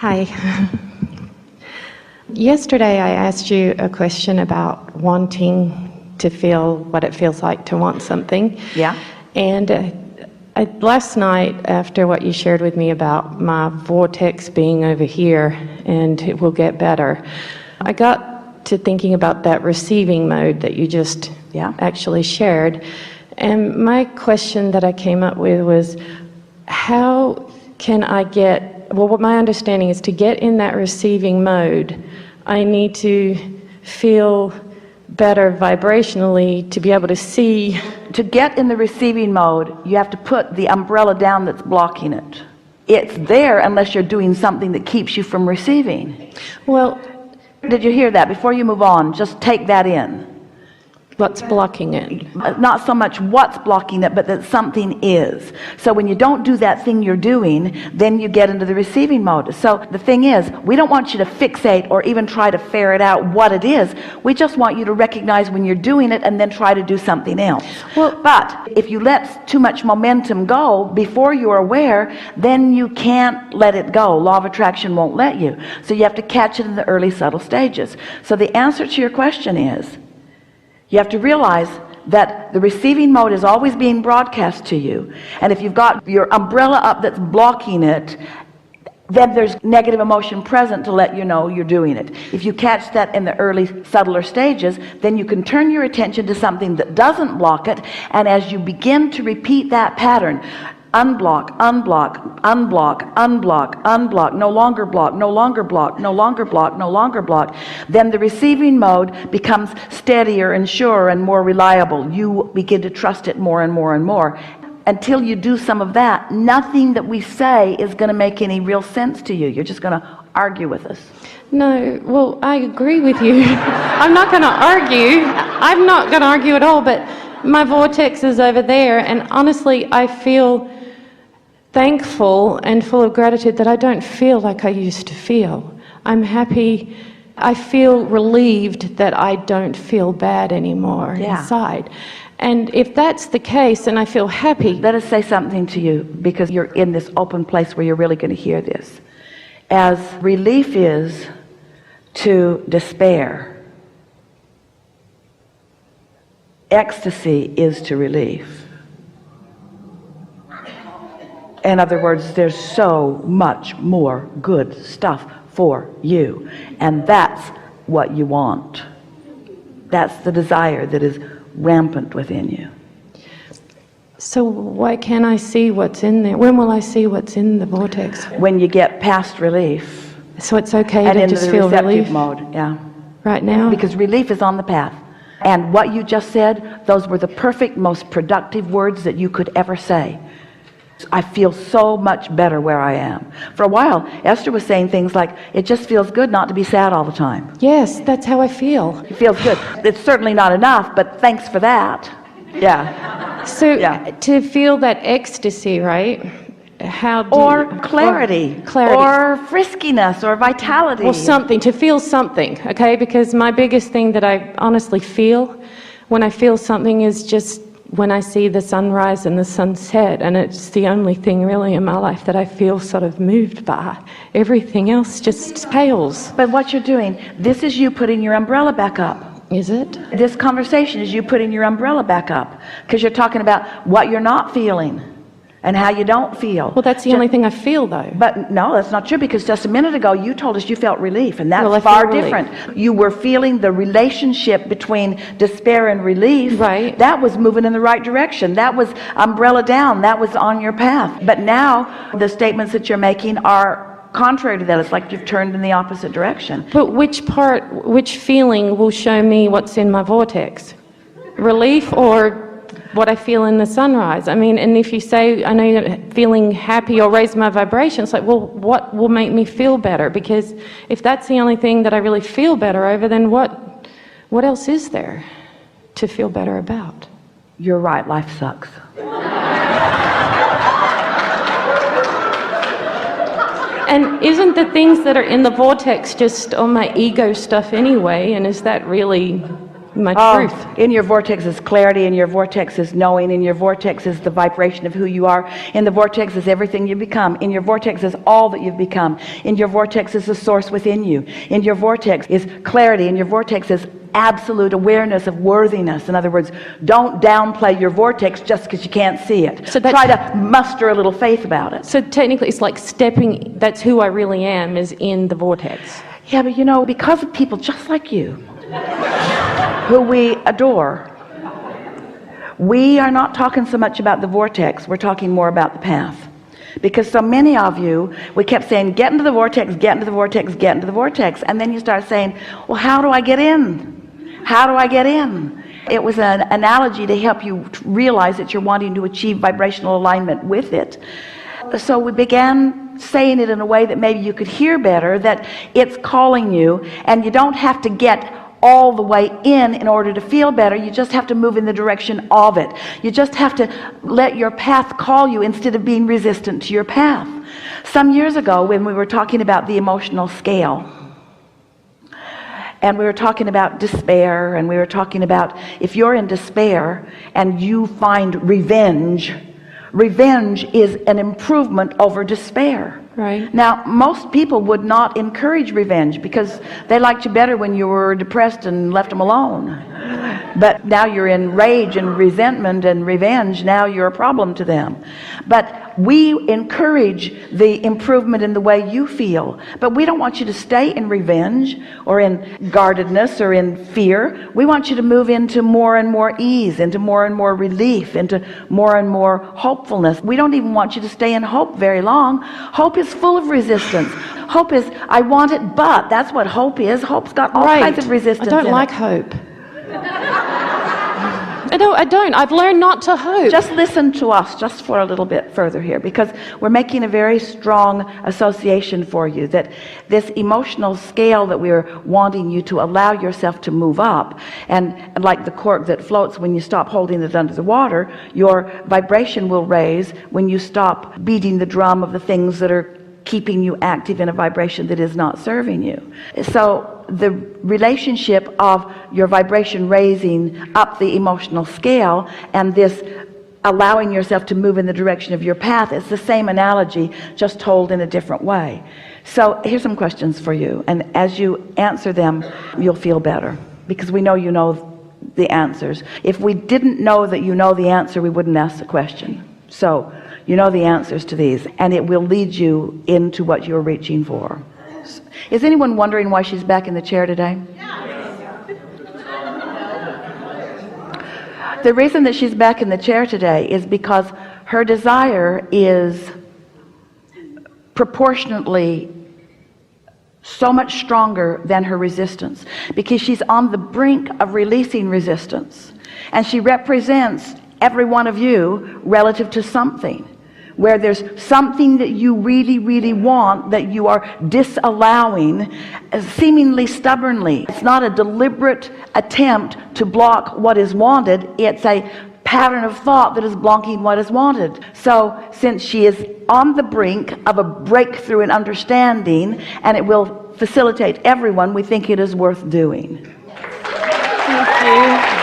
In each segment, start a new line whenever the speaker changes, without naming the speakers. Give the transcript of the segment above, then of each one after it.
Hi. Yesterday I asked you a question about wanting to feel what it feels like to want something.
Yeah.
And last night, after what you shared with me about my vortex being over here and it will get better, I got to thinking about that receiving mode that you just actually shared. And my question that I came up with was, how can I get, well, what my understanding is, to get in that receiving mode, I need to feel better vibrationally to be able to see.
To get in the receiving mode, you have to put the umbrella down that's blocking it. It's there unless you're doing something that keeps you from receiving.
Well,
did you hear that? Before you move on, just take that in.
What's blocking it?
Not so much what's blocking it, but that something is. So when you don't do that thing you're doing, then you get into the receiving mode. So the thing is, we don't want you to fixate or even try to ferret out what it is. We just want you to recognize when you're doing it and then try to do something else.
Well,
but if you let too much momentum go before you're aware, then you can't let it go. Law of attraction won't let you. So you have to catch it in the early subtle stages. So the answer to your question is, you have to realize that the receiving mode is always being broadcast to you. And if you've got your umbrella up that's blocking it, then there's negative emotion present to let you know you're doing it. If you catch that in the early subtler stages, then you can turn your attention to something that doesn't block it. And as you begin to repeat that pattern, unblock, unblock, unblock, unblock, unblock, no longer block, no longer block, no longer block, no longer block, then the receiving mode becomes steadier and surer and more reliable. You begin to trust it more and more and more. Until you do some of that, nothing that we say is going to make any real sense to you. You're just going to argue with us.
No, well, I agree with you. I'm not going to argue. I'm not going to argue at all, but my vortex is over there, and honestly, I feel thankful and full of gratitude that I don't feel like I used to feel. I'm happy. I feel relieved that I don't feel bad anymore inside. And if that's the case, and I feel happy.
Let us say something to you, because you're in this open place where you're really going to hear this. As relief is to despair, ecstasy is to relief. In other words, there's so much more good stuff for you, and that's what you want. That's the desire that is rampant within you.
So why can't I see what's in there? When will I see what's in the vortex?
When you get past relief.
So it's okay
and
to just feel relief
mode,
right now?
Because relief is on the path. And what you just said, those were the perfect, most productive words that you could ever say. I feel so much better where I am. For a while, Esther was saying things like, it just feels good not to be sad all the time.
Yes, that's how I feel.
It feels good. It's certainly not enough, but thanks for that. Yeah.
So to feel that ecstasy, right? How do
or clarity, or friskiness, or vitality.
Well, something, to feel something, okay? Because my biggest thing that I honestly feel when I feel something is just when I see the sunrise and the sunset, and it's the only thing really in my life that I feel sort of moved by. Everything else just pales.
But what you're doing, this is you putting your umbrella back up.
Is it?
This conversation is you putting your umbrella back up, because you're talking about what you're not feeling and how you don't feel.
Well, that's the only thing I feel, though.
But no, that's not true, because just a minute ago you told us you felt relief, and that's far different. You were feeling the relationship between despair and relief.
Right.
That was moving in the right direction. That was umbrella down. That was on your path. But now the statements that you're making are contrary to that. It's like you've turned in the opposite direction.
But which feeling will show me what's in my vortex? Relief or what I feel in the sunrise? I mean, and if you say, I know you're feeling happy or raise my vibration, it's like, well, what will make me feel better? Because if that's the only thing that I really feel better over, then what else is there to feel better about?
You're right, life sucks.
And isn't the things that are in the vortex just on my ego stuff anyway? And is that really my truth.
In your vortex is clarity, in your vortex is knowing, in your vortex is the vibration of who you are, in the vortex is everything you become, in your vortex is all that you've become, in your vortex is the source within you, in your vortex is clarity, in your vortex is absolute awareness of worthiness. In other words, don't downplay your vortex just because you can't see it.
So
try to muster a little faith about it.
So technically it's like stepping, that's who I really am, is in the vortex.
Yeah, but you know, because of people just like you who we adore, we are not talking so much about the vortex, we're talking more about the path. Because so many of you, we kept saying, get into the vortex, get into the vortex, get into the vortex. And then you start saying, well, how do I get in? How do I get in? It was an analogy to help you realize that you're wanting to achieve vibrational alignment with it. So we began saying it in a way that maybe you could hear better, that it's calling you, and you don't have to get all the way in order to feel better. You just have to move in the direction of it. You just have to let your path call you instead of being resistant to your path. Some years ago, when we were talking about the emotional scale, and we were talking about despair, and we were talking about if you're in despair and you find revenge, revenge is an improvement over despair.
Right.
Now, most people would not encourage revenge because they liked you better when you were depressed and left them alone. But now you're in rage and resentment and revenge, now you're a problem to them. But we encourage the improvement in the way you feel. But we don't want you to stay in revenge or in guardedness or in fear. We want you to move into more and more ease, into more and more relief, into more and more hopefulness. We don't even want you to stay in hope very long. Hope is full of resistance. Hope is, I want it, but that's what hope is. Hope's got all kinds of resistance.
I don't like hope. I don't. I've learned not to hope.
Just listen to us just for a little bit further here, because we're making a very strong association for you that this emotional scale that we're wanting you to allow yourself to move up, and like the cork that floats, when you stop holding it under the water, your vibration will raise when you stop beating the drum of the things that are keeping you active in a vibration that is not serving you. So the relationship of your vibration raising up the emotional scale and this allowing yourself to move in the direction of your path is the same analogy, just told in a different way. So here's some questions for you, and as you answer them, you'll feel better, because we know you know the answers. If we didn't know that you know the answer, we wouldn't ask the question. So you know the answers to these, and it will lead you into what you're reaching for. Is anyone wondering why she's back in the chair today? The reason that she's back in the chair today is because her desire is proportionately so much stronger than her resistance, because she's on the brink of releasing resistance, and she represents every one of you relative to something where there's something that you really, really want that you are disallowing seemingly stubbornly. It's not a deliberate attempt to block what is wanted. It's a pattern of thought that is blocking what is wanted. So since she is on the brink of a breakthrough in understanding, and it will facilitate everyone, we think it is worth doing.
Thank you.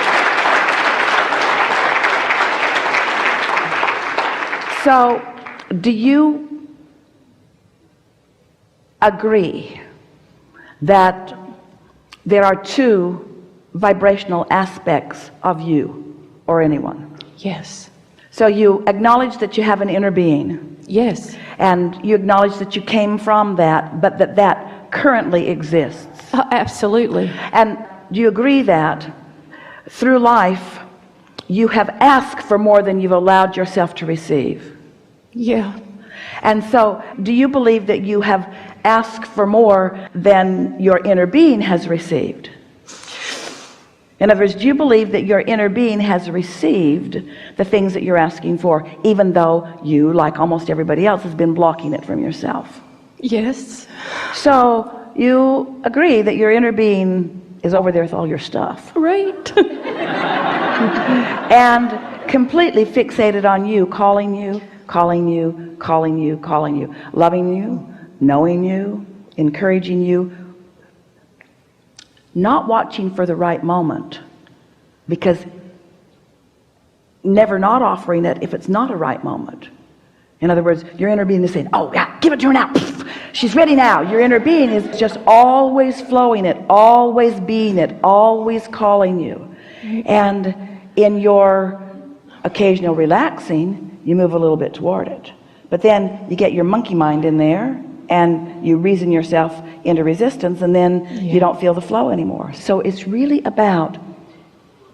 So, do you agree that there are two vibrational aspects of you or anyone?
Yes.
So you acknowledge that you have an inner being.
Yes.
And you acknowledge that you came from that, but that currently exists.
Oh, absolutely.
And do you agree that through life you have asked for more than you've allowed yourself to receive?
Yeah.
And so do you believe that you have asked for more than your inner being has received? In other words, do you believe that your inner being has received the things that you're asking for, even though you, like almost everybody else, has been blocking it from yourself?
Yes.
So you agree that your inner being is over there with all your stuff.
Right.
And completely fixated on you, calling you, calling you, calling you, calling you, loving you, knowing you, encouraging you, not watching for the right moment because never not offering it if it's not a right moment. In other words, your inner being is saying, oh yeah, give it to her now. She's ready now. Your inner being is just always flowing it, always being it, always calling you. And in your occasional relaxing, you move a little bit toward it. But then you get your monkey mind in there and you reason yourself into resistance, and then you don't feel the flow anymore. So it's really about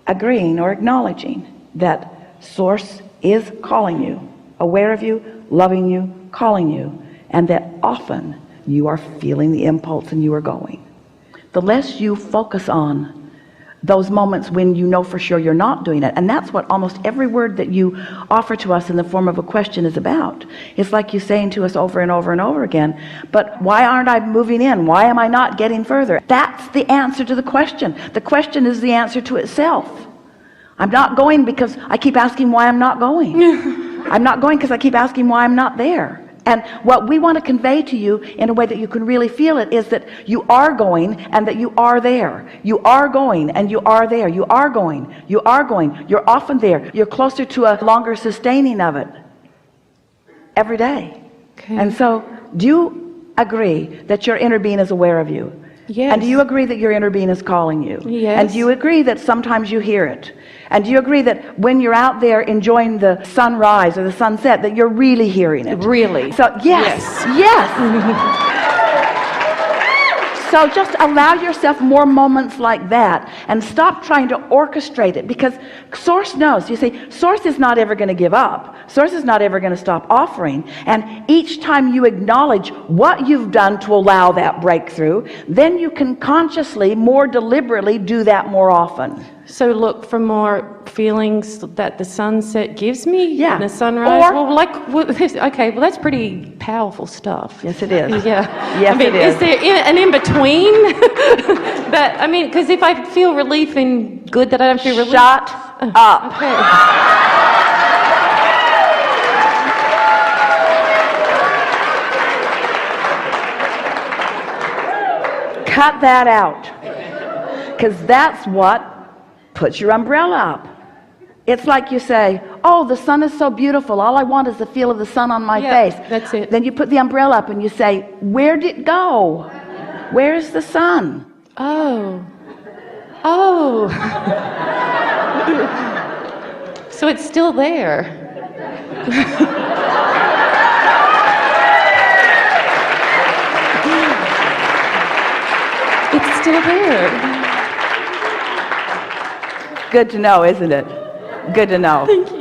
agreeing or acknowledging that Source is calling you, aware of you, loving you, calling you, and that often you are feeling the impulse and you are going. The less you focus on those moments when you know for sure you're not doing it, and that's what almost every word that you offer to us in the form of a question is about. It's like you saying to us over and over and over again, but why aren't I moving in? Why am I not getting further? That's the answer to the question. The question is the answer to itself. I'm not going because I keep asking why I'm not going. I'm not going because I keep asking why I'm not there. And what we want to convey to you in a way that you can really feel it is that you are going and that you are there. You are going and you are there. You are going. You are going. You're often there. You're closer to a longer sustaining of it every day.
Okay.
And so do you agree that your inner being is aware of you?
Yes.
And do you agree that your inner being is calling you?
Yes.
And do you agree that sometimes you hear it? And do you agree that when you're out there enjoying the sunrise or the sunset, that you're really hearing it?
Really?
So yes. So just allow yourself more moments like that and stop trying to orchestrate it, because Source knows. You see, Source is not ever going to give up. Source is not ever going to stop offering. And each time you acknowledge what you've done to allow that breakthrough, then you can consciously, more deliberately do that more often.
So look for more feelings that the sunset gives me,
Yeah.
and the sunrise.
Or-
Okay, well that's pretty powerful stuff.
Yes, it is.
Yeah.
Yes,
I mean,
it is.
Is there an in between? That I mean, because if I feel relief and good that I don't feel relief.
Shut up.
Okay.
Cut that out, because that's what puts your umbrella up. It's like you say, oh, the sun is so beautiful, all I want is the feel of the sun on my face.
That's it.
Then you put the umbrella up and you say, where did it go? Where's the sun?
Oh. So it's still there. It's still there.
Good to know, isn't it? Good to know.
Thank you.